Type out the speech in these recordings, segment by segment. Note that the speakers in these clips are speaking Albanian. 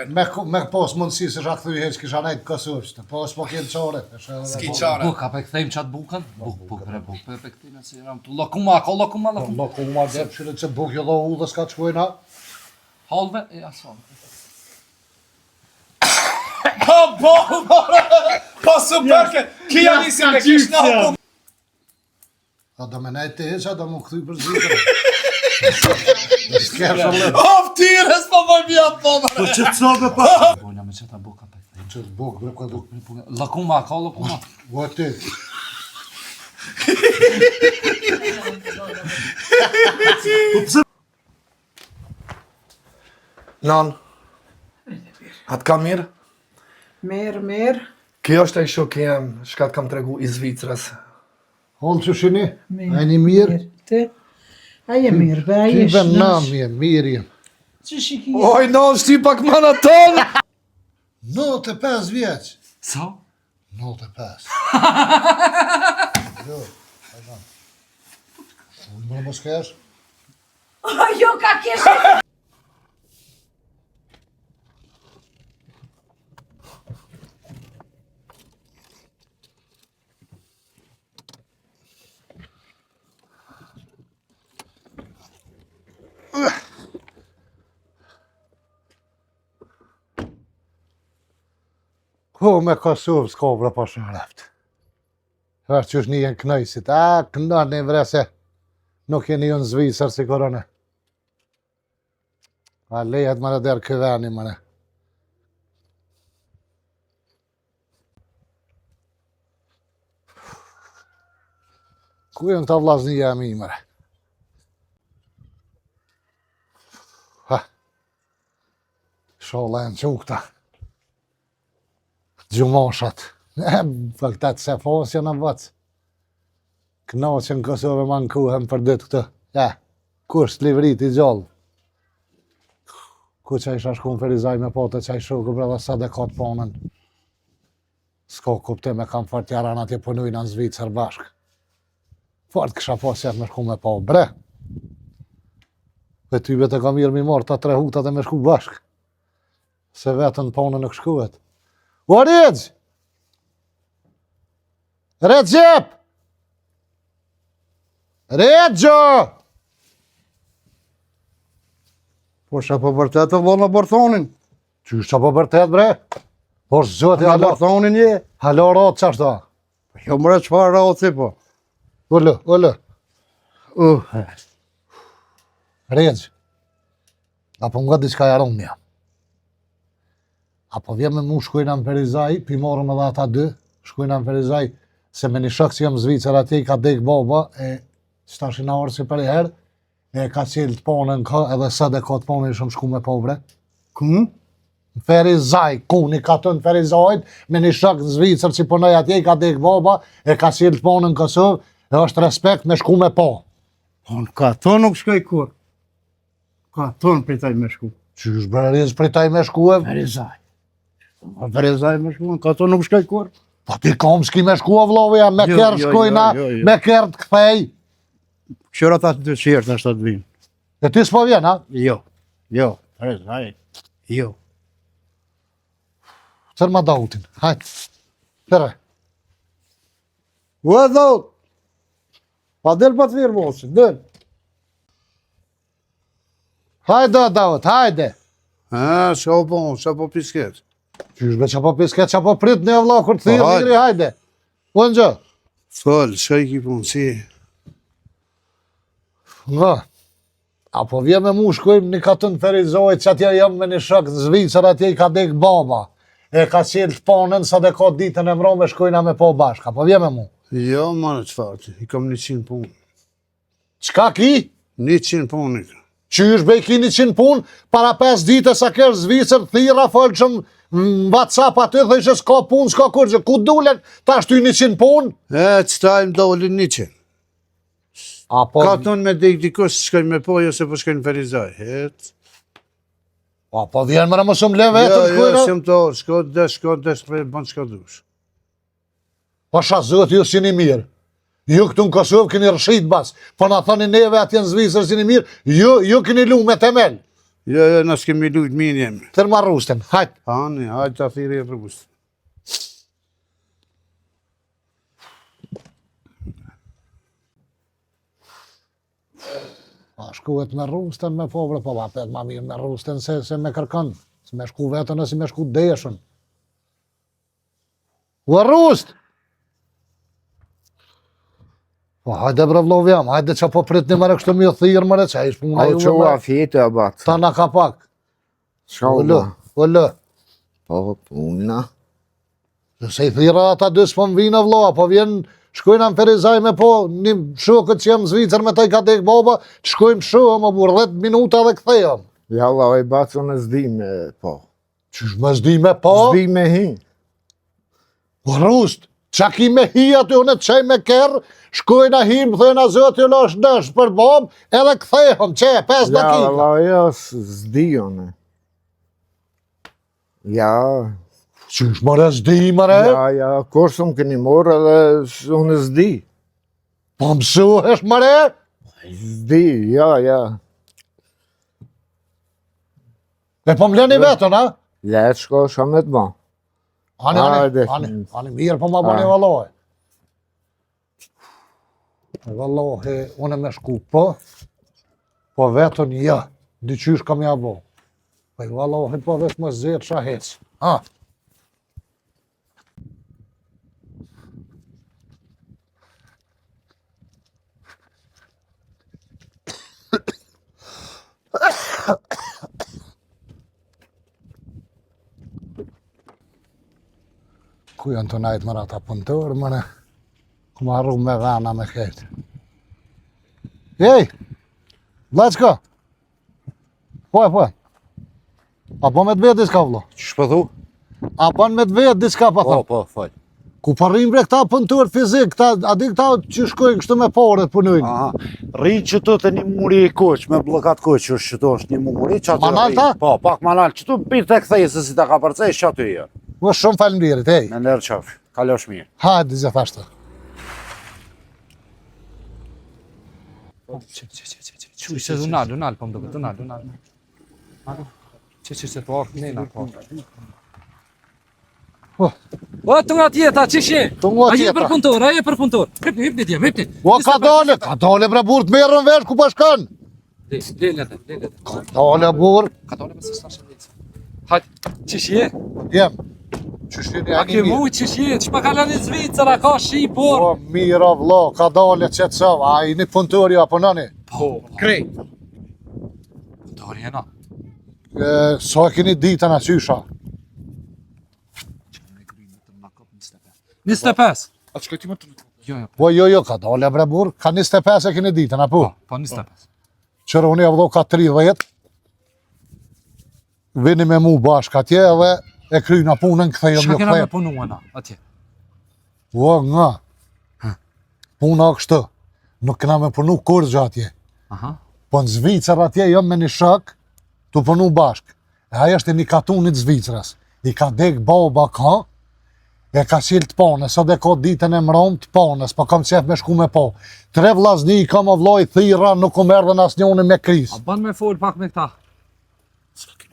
Me pos mundësi se shak thuj heq kisha nejtë Kosovë, po s'po kjenë qare. S'ki qare. Buka, pe këthejmë qatë bukën? Buk, pe këtina si jam tu. Lakuma, ka lakuma. Lakuma, dhe pëshire që buk jo dho u dhe s'ka qkojna. Halve, e ason. Pa superke, kia nisi me kish në halkum. A do me nejtë të heqa, do mu këthuj për zitër. S'kesha le. Tires pa bëj vjatë po Po që të sobe pa. Bona me qëta buka, pe këthejmë. Që të buk, bre, ka buk. Lakuma, ka lakuma. O ti. Nan, atë ka mirë? Mirë. Kjo është e shoki jem, shka të kam tregu i Zvicrës. Honë që shini, a një mirë? Ti? A je mirë, be, a je Ti ben nam shnash. jem, mirë jem. Që shiki? Oj, nan, shti pak mana tonë! 95 vjeç. Sa? 95. Jo, ajman. Unë më mos kesh? Jo, ka kesh. Ko me Kosovë s'ka bre pa shëreft. Hërë që është një jenë knëjsit, këndar një vrese, nuk jeni ju në Zvicër si korone. A lejet më në derë këveni më në. Ku e në të vlaznija mi mëre? Ha, shola e në qukta. Gjumoshat. Për këta të se fosja në vëtë. Knaqën Kosovë më në kuhem për dytë këtë. Ja, kush të livrit i gjallë. Ku që isha shku në Ferizaj me pote që i shuku bre dhe sa dhe katë ponën. S'ko kuptim e kam fort jaran atje punujnë në Zvicër bashkë. Fort kësha posjet me shku me po bre. Dhe ty bete ka mirë mi marë ta 3 hutat e me shku bashkë. Se vetën ponën nuk shkuhet. O Redz! Recep! Redzjo! Po shë po vërtet të vëllë në Barthonin? Qysh që po vërtet bre? Po shëzoti Në halo. Barthonin je? Halo ratë që ashtë da? Jo mre qëfar ratë si po. Ullë. Redz. Apo nga diçka jaron mja. Apo vjem me mu shkojna në Ferizaj, pi morëm edhe ata 2, shkojna në Ferizaj, se me një shok që jem Zvicër atje i ka dek baba, e që ta shina orë si për i herë, e ka qelë të ponën ka, edhe së dhe ka të ponën i shumë shku me povre. Ku? Në Ferizaj, ku një ka të në Ferizajt, me një shok në Zvicër që punoj atje i ka dek baba, e ka qelë të ponën në Kosovë, e është respekt me shku me po. Po në ka to nuk shkoj kur. Ka to në pritaj me shku. Qysh bërëriz për taj me shku e? Ferizaj. Ferizaj me shku, ka to nuk shkoj kur. Po ti kom s'ki me shku e vlovja, me Jo, kërë jo, shkojna, jo, jo. me kërë të kthej. Qëra ta të qërë në shtatë vinë. E ti s'po vjen, ha? Jo, Ferizaj, jo. Cër ma dautin, hajt. Tere. U e dhot. Pa del pa të virë mosi, del. Hajde, Daut, hajde. Qa po pisket. Qysh be qa po pisket, qa po prit një vla, kur të thirë hajde. njëri, hajde. Unë gjë. Thol, qa i ki punësi? Nga. Apo vje me mu shkojmë një katën Ferizojt, që atje jam me një shok në Zvicër, atje i ka dek baba. E ka qelë të ponën, sa dhe ka ditën e mrome, shkojna me po bashka. Apo vje me mu. Jo, marë qëfar, i kam 100 punë. Qka ki? 100 punë. Qysh be i ki 100 punë, para 5 dite sa kërë Zvicër, thira folë që në WhatsApp aty, dhe ishe s'ka punë, s'ka kurgjë, ku dulen, ta shtu 100 punë? Qëta im dolin 100. Apo, Ka tonë me dek dikush shkojnë me po, jo se po shkojnë në Ferizaj. apo vjen mëra më shumë le vetën shkojnë? sem të orë, shko desh, ban shko dush. Pasha zot, ju si një mirë. Ju këtu në Kosovë keni rëshit bas, po na thoni neve atje në Zvicër si një mirë, ju keni lu me temel. Jo, na s'kemi lujt mirë jemi. Tërë ma rusten, hajt. Hani, hajtë të thiri e rrugës. Pa shkuet me rusten me pobre, po vapet ma mirë me rusten se me kërkën. Se me shku vetën e si me shku deshën. U rust! Po hajde bre vlov jam, hajde që po prit një mërë kështu mi thirë mërë që ish puna Au ju që ua me. fjete abat. Ta na ka pak. Qa u Ullë, ba? ullë. Po, puna. Se i thira ata dy s'po m'vina vloa, po vjen shkojnë në Ferizaj me po një shokët që jem Zvicër me taj ka dek baba, që shkojmë shohë më burë 10 minuta dhe këthejëm. Jalla, oj bacu në zdi me po. Qysh me zdi me po? Zdi me hi. Po rust, qa ki me hi aty unë të qaj me kërë, shkojnë a hi më thënë a zëtë ju lash dësh për bom, edhe këthejëm, që 5 dakika. Jalla, jo, zdi one. Ja, Qysh mëre zdi mëre? ja, kursëm këni morë edhe unë zdi. Po mësuhesh mëre? Zdi, ja. E po m'leni vetën, a? Letë shko me të ba. Hajde. Ani mirë po ma bëni valloj. Valloj, unë me shku po vetën ja, dyqysh kam ja bo. Po i valloj, po vesh më zirë shahec. Ha? Ku janë të najtë mëra ta punëtorë, mëne? Ku ma arru me vana me kejtë. Ej! Vlaçka! Po. A po me të vetë diska, vlo? Që shpëthu? A po me të vetë diska, pa thëmë? Po, falj. Ku parrim bre këta punëtorë fizik, a di këta që shkojnë kështu me pore të punojnë? Aha, rrinë që të të një muri i koq, me blokat koq është që të është një muri, që aty Manal ta? Po, pak manal, që të pirë të këthej se si ta ka përcej, që aty e. Po shumë falemnderit, ej. Në nërë qafë, kalosh mirë. Hajde, zëthashtë. Çu se Donald, po më duket, Donald. Çe po nena po. O të nga tjeta, që shi? Të nga Aje tjeta. për punëtor, aje për punëtor. Hipni tje, hipni. O, ka dole bre burë të merën vesh, ku pa shkën? Lele. Dole burë, Ka dole me së stashë vjetës. Hajt, që shi e? jem. Qështini A e ke një mu që shi e? Që pa kalani Zvicër, a ka shi, por? Po, mira vlo, ka dole qëtësov, a i një punëtori apo nëni? Po, krej. Punëtori e na. So e keni ditën a qysha? 25. A shkoj ti më të Jo, Po jo, ka dole bre burë, ka 25 e keni ditën, apo? po 25. Qërë unë e vdo ka 30, vini me mu bashk atje edhe e kryna punën këthejëm Qa një kena me këthejëm. punu e na, atje? O, nga, puna kështë, nuk kena me punu kur atje. Aha. Po në Zvicër atje jam me një shok, tu punu bashk. E aja është e një katunit Zvicrës. I ka dek baba ka, e ka qilë të ponës, sot e ko ditën e mrom të ponës, po kam qef me shku me po. 3 vllazni i kam avloj thira, nuk kom erdhen as njone me kris. A ban me fol pak me këta?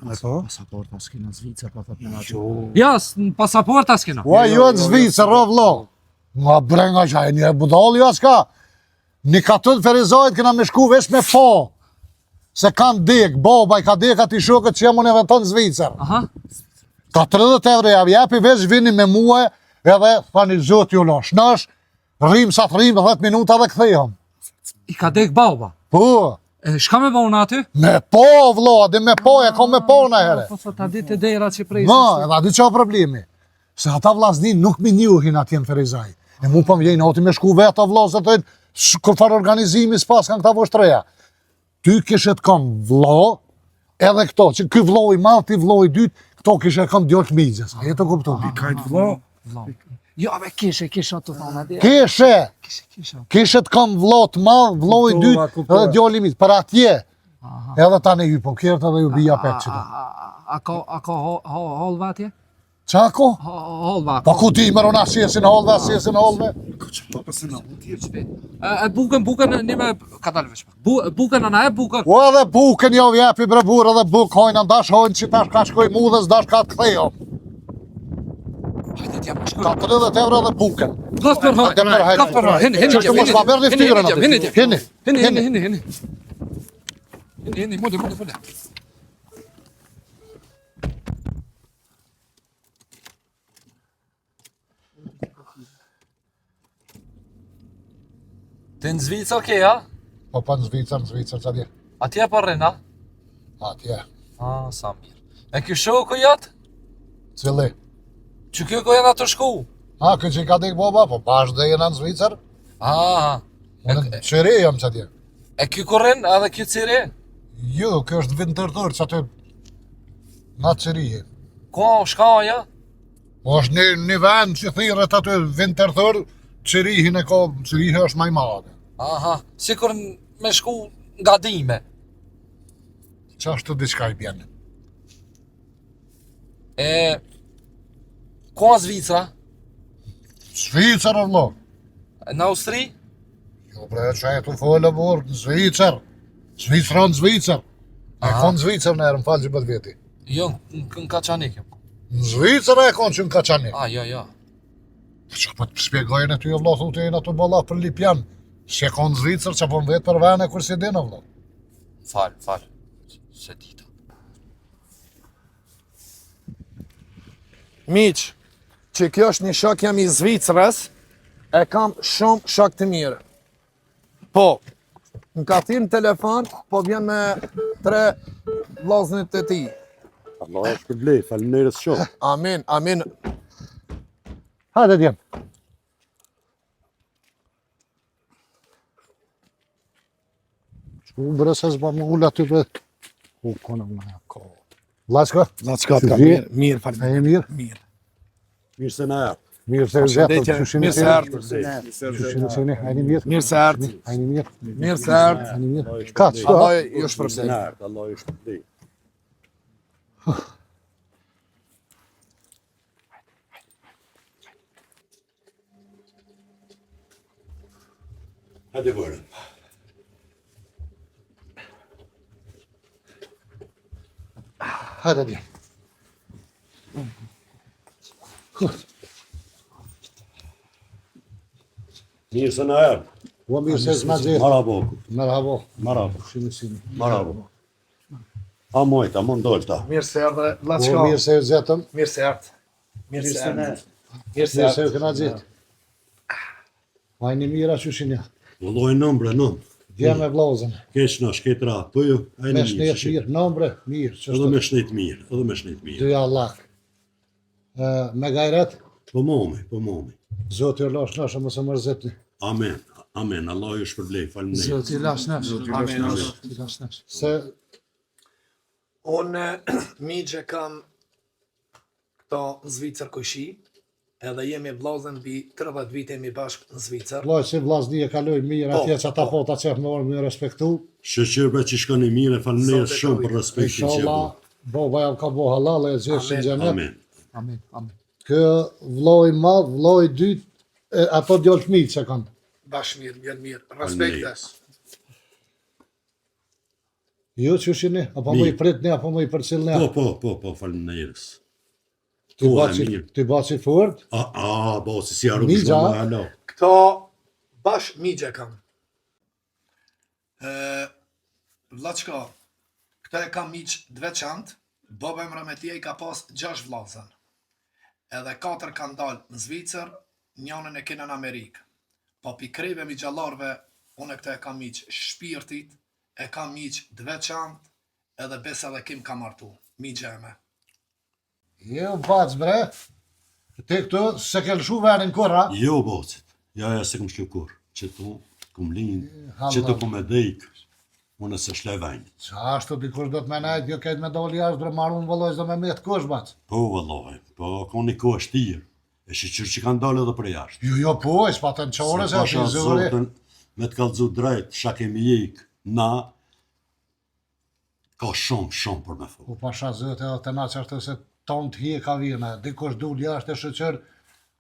pasaporta s'kena Zvicër, pa thot me na që. Ja, pasaporta s'kena. Ua, jo në Zvicër, o vlo. Nga brenga që e një budal, jo s'ka. Një katun Ferizajt këna me shku vesh me po. Se kanë dek, baba i ka dek ati shokët që jam unë e veton në Zvicër. Aha. Ka 30 euro ja jepi veç vini me muaj, edhe thani zot ju lo, shnash, rrim sa të rrim 10 minuta dhe këthejëm. I ka dek baba. Po, E, shka me bëuna aty? me po vlo, dhe me po, e kom me po në here. Po thot, a ditë e dera që prej. No, edhe adi qa problemi. Se ata vllazni nuk mi njuhin atje në Ferizaj. E mu pëm jejnë, oti me shku vetë o vllazë të kur farë organizimi s'pas kanë këta voshtreja. Ty kishet kam vlo, edhe këto, që ky vlo i madh, ti vlo i dytë, këto kishe kam djallë të migjes. A jetë kuptu? Kajt vlo. Jo, be kishe të thonë aty. Kishe të kam vlo të madh, vlo i dytë, edhe djallë i mitë, për atje. Edhe tani ju po kjerët edhe ju bija pek qëta. A ka hall atje? Qako? Hollva. Po ku ti mërë unë asjesin holve, asjesin holve? Bukën nime ka dalë veç. Bukën ana e bukën. O edhe bukën jo vjepi bre burë edhe bukë hojnë, ndash hojnë që tash ka shkoj mu dhe s'dash ka të kthejo. Hajde t'jam shkoj. Ka 30 euro dhe bukën. Glas për hoj. Glas për hoj. Hini. Që mos ma bërë një ftyrën atë. Hini, mode. Të në Zvicër ke, ja? Po pa në Zvicër, që dje. Atje për rena? Atje. Sa mirë. E kjo shoku jatë? Cili? Që kjo ko janë atë shku? Kjo që i ka dik boba, po bashkë dhe jena në Zvicër. Unë qëri jam që dje. E kjo korren edhe kjo cire? Jo, kjo është vind tërtër që aty nga qërije. Ko, shka ja? Po është një vend që thirët aty vind tërtër, qërihin e ka, qërihe është maj madhe. Sikur me shku nga dime. Që është të diçka i bjenë. Ko a Zvicra? Zvicër Allah. Në Austri? Jo bre, që e të folë borë, në Zvicër. Zvicra në Zvicër. E konë Zvicër në erë, më falë që bët veti. Jo, në Kaçanik. Në Zvicër e konë që në Kaçanik. Jo. Që po të spjegojnë e ty o vlo, thu të e në të bëlla për Lipjan. Se konë Zvicër që po më vetë për vene kur si dinë o vlo. Falë. Se dita. Miq, që kjo është një shok jam i Zvicrës, e kam shumë shok të mirë. Po, më ka thirë në telefon, po vjen me 3 vllaznit e ti. Allah e shpërblej, faleminderit shumë. Amin. Hajde djem. Që bre se zba më ullë aty bre. Kona më nga ko. Vlaçka? Laçka Që ka vje? mirë, E faleminderit. e mirë? Mirë se na jap. Mirë se u zetë, që shinë Mirë se ardhë. qeni, hajni mirë. Mirë se ardhë. Hajni mirë. Mirë se ardhë. Hajni mirë. Ka që Allah ju Mirë se shpërblej. na jap, Allah ju shpërblej. Hajde bërë. Hajde djem. Mirë se na jap. Po mirë se zma gjithë. Marhabo. Merhabo. Marhabo. Shimë sini. Marhabo. A mojta, mund dolta. Mirë se ardhë, Po Laçka. mirë se u zetëm. Mirë se ardhë. Mirë se ardhë. Mirë se Mirë se ardhë. u këna gjithë. Hajni mirë a që shinë. Vëlloj nëmbre, nëm. Djem e vlauzën. Keq na shketra, po ju, ajni Me mirë. shnet që mirë. Nombre, mirë. Që Edhe me shnet mirë. Dy Allah. Me gajret, Po momi. Zotë ju lash nashë, mëse mërzitni. Amen, Allah ju shpërblej, faleminderit. Zoti lash nash. Se Unë migje kam këto në Zvicër Kojshi, edhe jemi vllazën mbi 30 vite jemi bashkë në Zvicër. Vllaj që vllazni e kaloj mirë, Po, atje që ata po ta qef me orë me respektu. Shoqërbe që shkoni mirë, faleminderit Zote shumë kruj. për respektin që Inshallah, jep. baba jam ka bo halal e gjithë në xhenet. Amen. Kë vlloj madh, vlloj dytë, ato djallë fëmijë që kanë. Bashkë mirë, vjen mirë. Respektes. Jo që shini, apo më i pritni, apo më i përcilni. Po, faleminderit. Ty baci fort, Bosi, si arru Migja. shumë, alo. Këto bashkë migje kam. Vlaçka, këto e kam miq dveçant, baba e mrametia i ka pas 6 vllazën. Edhe 4 kanë dalë në Zvicër, njënën e kena në Amerikë. Po pi krejve mi gjallarve, unë këto e kam miq shpirtit, e kam miq dveçant, edhe besa dhe kim ka martu, miqe e me. jo bac bre. Ti këtu se ke lëshu verin kurra. Jo, bocit. Ja, se kom shlu kur. Që tu, kom lind, Halva. që tu kom e dhejk. Unë se shlevajnë. Qa ashtu dikush do të me najt, jo kejt me doli jashtë, dre marun vëllojsh do me metë kush bac. Po, vëlloj, po, ka një kohë shtirë. E shqyqyr që kanë dalë edhe për jashtë. Jo po, e s'patën qore se është i zëvëri. Zotën, me të kallëzu drejt, sha kemi jek, na, ka shumë për me fol. Po pasha zëtë edhe të na që ashtu se ton të hjeka vina, dikush dul jashtë e shëqër,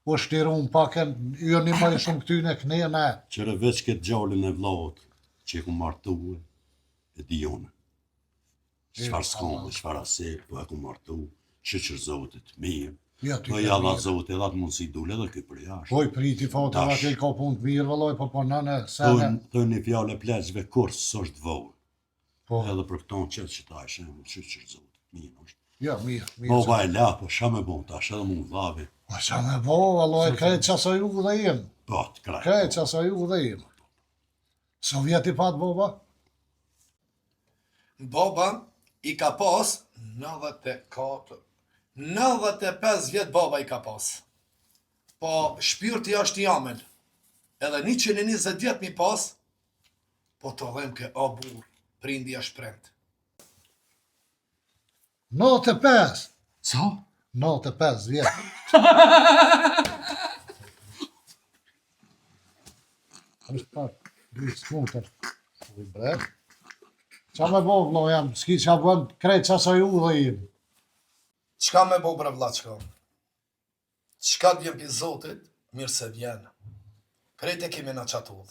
u shtirun paken, jo një më shumë këtyne kënene. Qëre veç këtë gjallin e vllaut, që e ku martu e di jone. Çfarë s'kom, çfarë ase, po e ku martu, shëqër zotit, mirë. Ja, ty Po ke ja dha mirë. zotit edhe atë mundësi dule edhe këtë për jashtë. Poj priti fote Tash. atje ka punë të mirë, vëlloj, po nëne, sene. Thënë një fjallë e pleqve kurs s'është vogë. Po, Edhe për këton qëtë që ta ishe, shëqër zotit, mirë është. ja, mirë, mirë. Baba e la, po shë me bon tash edhe mu dhavi. Po, qa me bo, vëlloj, krejt qasa ju dhe jem. Po, të krajt. Krejt qasa ju dhe jem. Sovjeti pat, boba? Baba i ka pas 95 vjet baba i ka pas. Po shpirti është i amel. Edhe 120 vjet mi pas, po të dhem ke o burr, prindi është prend. 95. Co? 95 vjetë. është pak, dhujtë smutër. Ujë bre. Qa me bo, vlo, jam, s'ki qa bën, krejt qasa ju dhe im. Çka me bo bre vlaçka? Çka vjen pi Zotit, mirë se vjen. Krejt e kemi na qatull.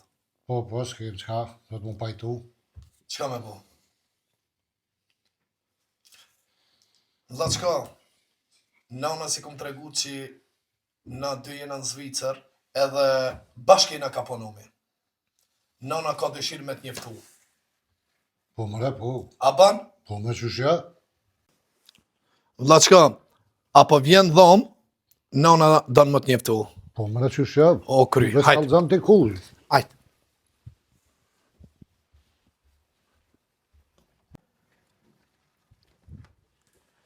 Po, s'kim qka, do të mu pajtu. Çka me bo? Vlaçka, nana si kom tregu që na dy jena në Zvicër, edhe bashkë jena ka punumi. Nana ka dëshirë me të njeftu. Po, mëre, po, A ban? po me qyshja. Vlaçka, apo vjen dhom, nana don më të njeftu. Po, mëre qyshja. O kry, Veç hajt, kalzam të kull. hajt.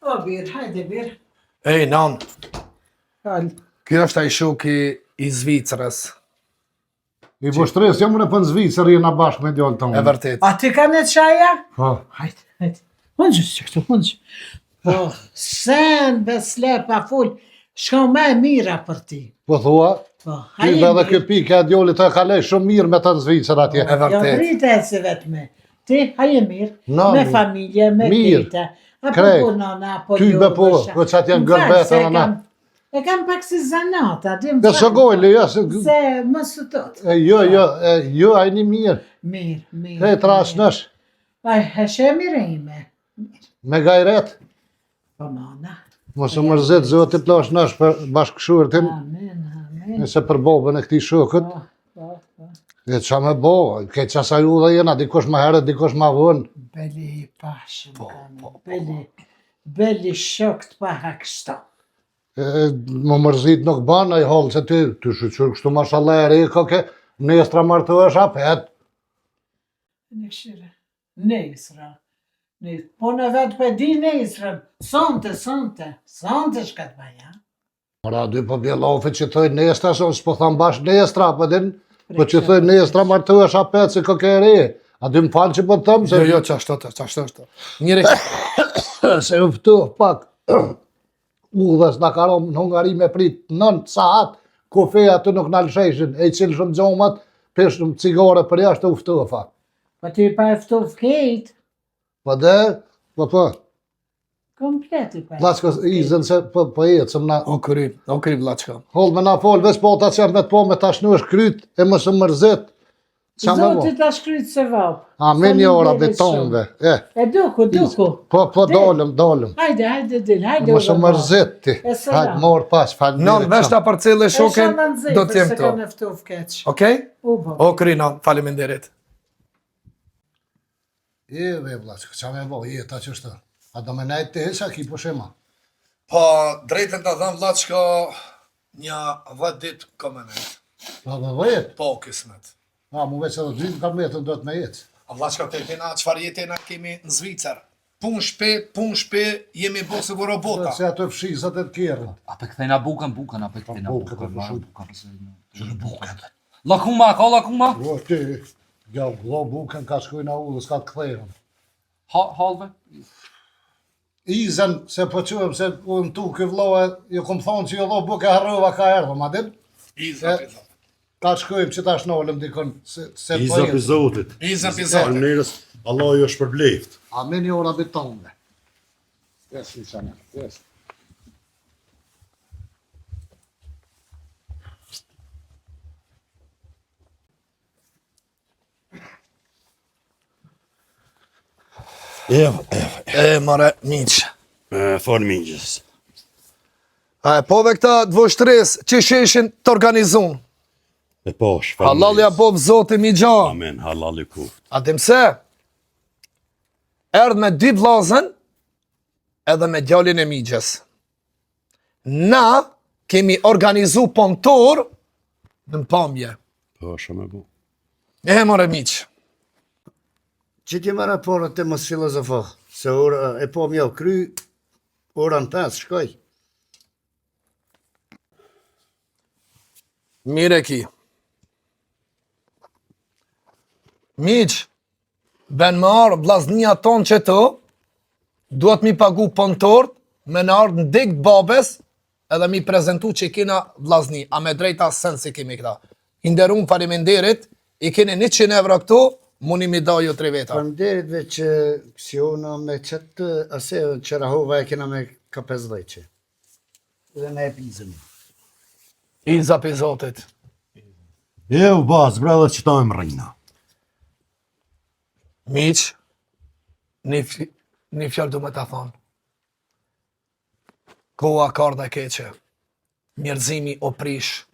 O, birë, hajde, birë. Ej, nan, Hal. kjo është ai shoku i Zvicrës. I po shtres, jam në për në Zvicër, jena bashkë me djallë tonë. E vërtet. A ti ka në qaja? Po, Hajde, hajde. Unë që që këtu, unë që. Po, sen besle pa full, shka me mira për ti. po thua, Po, ty dhe dhe kjo pikë e djallit të kalej shumë mirë me të në Zvicër atje. E vërtet. Jo drite e si vetë me. Ti, haje mirë, Na, me mirë. familje, me Mirë. kete. Apo Krejt. po nana, apo Ty jo, be po, vësha. po qatë janë Më falë, gërbeta, se nana. E kam pak si zanata, di më Dhe së gojle, jo, Se më së tot. jo, ajni mirë. Mirë, mirë. E trash nësh, Aj, heshe mire ime. me gajret. Po nana. Mos u mërzit zotit lash nësh për bashkëshurtin, Amen, amen. nëse për bobën e këti shokët. Po, po, po. E qa me bo, ke qasa ju dhe jena, dikush ma herët, dikush ma vonë. Beli i pashëm, beli shokt pa haksta. Më mërzit nuk banë, a i halë se ty shqyqyr kështu mashallah e re, ka ke nestra martu është apet. Nëshire, nesra. Po në vetë për di nesrën, sonte shka të baja. Mora dy po bjelofit që thoi nestra, s'po tham bash nestra, po din, po që thoi nestra martu është apet se ka ke re. A dy më falë që po të thëmë, se Jo, qashtë është. Njëri, se uftu pak udhës në karom në Hungari me prit 9 saat, kofeja të nuk në lësheshin, e cilë shumë gjomat, pesh në cigare për jashtë të uftu fakt. Po ti pa eftu fkejt, Po dhe, po, kompleti pa. laçka izën se po ecëm na, o kry vlaçka. hol me na fol, veç po ta që me të po me tashnu është kryt, e më së mërzit, qa me bo? Zotit ta shkryt se vapë. Amin jo ora betonve, E duku. po dolëm, Hajde, dil, hajde. më së mërzit ti, E selam. hajtë morë pas, falë Non, vesh ta parcelle shoken, do t'jem Se këtu. kam eftu fkeq. Okej? U bo. O kry, non, faleminderit. Ve vlaçka, qa me bo, ta që është, a do me nejtë të heqa ki po shema. Po, drejtën të dhëm vlaçka, një 10 ditë komenet. Po dhe vëjet, Po, kismet. mu veç edhe 2 kilometrë do të me jetë. A vlaçka të tena, qëfar jetena kemi në Zvicër. Pun shpe, jemi bo se vë robota. Se ato fshizat e të kjerë. A pe kthejna bukën, a pe kthejna bukën, bukën, po shumë. bukën. Lakuma, ka lakuma? O, ty, ja, vlo bukën ka shkuj në ullë, s'ka të kthejën. Halve? Izën, se po quëm, se unë tu kë vlohe, ju kom thonë që jo lo buke harrova ka erdhë, ma din? Izën pizot. Ta shkujmë që ta shnolëm dikon, se po Iza për jetë. zotit. Izën pizot. Falënderës, Allah ju është për bleft. Amin jo ora betonve. Yes, Isana, yes. E, more, miq. Fal mingjes. A e pove këta dvoshtres që sheshin të organizun. E po, shfar Halal ja bov zoti mi gja. Amen, halal i kuft. A dim se? Erdh me 2 vllazën edhe me djalin e migjes. Na kemi organizu pontor në pamje. Po, shumë e bu. E more miq. Që ti marrë porët të mos filozofo, se ora e po mjo kry, ora në 5, shkoj. Mire ki. Miq, ben më arë vllaznia ton që të, duhet mi pagu pontor, me në ardhë në dik babes, edhe mi prezentu që i kena vllazni, a me drejta sen si kemi këta. I nderun faleminderit, i keni 100 euro këtu, muni mi da ju 3 veta. Faleminderit veç si ona me qëtë, ase që rahova e kena me ka 50 që. Dhe ne e pizëm. I zapi zotit. U bas, bre, dhe që ta e më rejna. Miq, një fjallë du me ta thonë. Koha kardha e keqe, njerëzimi o prish.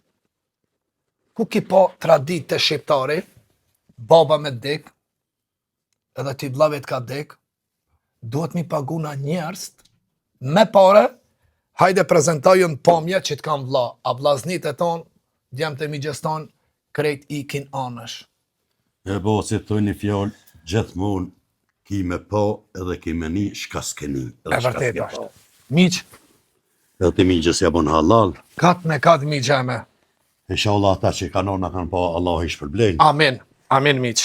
Ku ki po tradit të shqiptari, baba me dik, edhe ti vllavet ka dik, duhet mi paguna njerëz, me pare, hajde prezentojën pamje që t'kam vlla, a vllaznit e ton, djemë të migjes ton, krejt ikin anësh. E bo, si të një fjallë, gjithmonë ki me po edhe ki me një shka s'keni. E vërtet është. Miq, Edhe të mingjes ja bon halal. kat me kat mi gjeme. Inshallah ata që kanona kanë po, Allah ish përblejnë. Amin. Amin miq.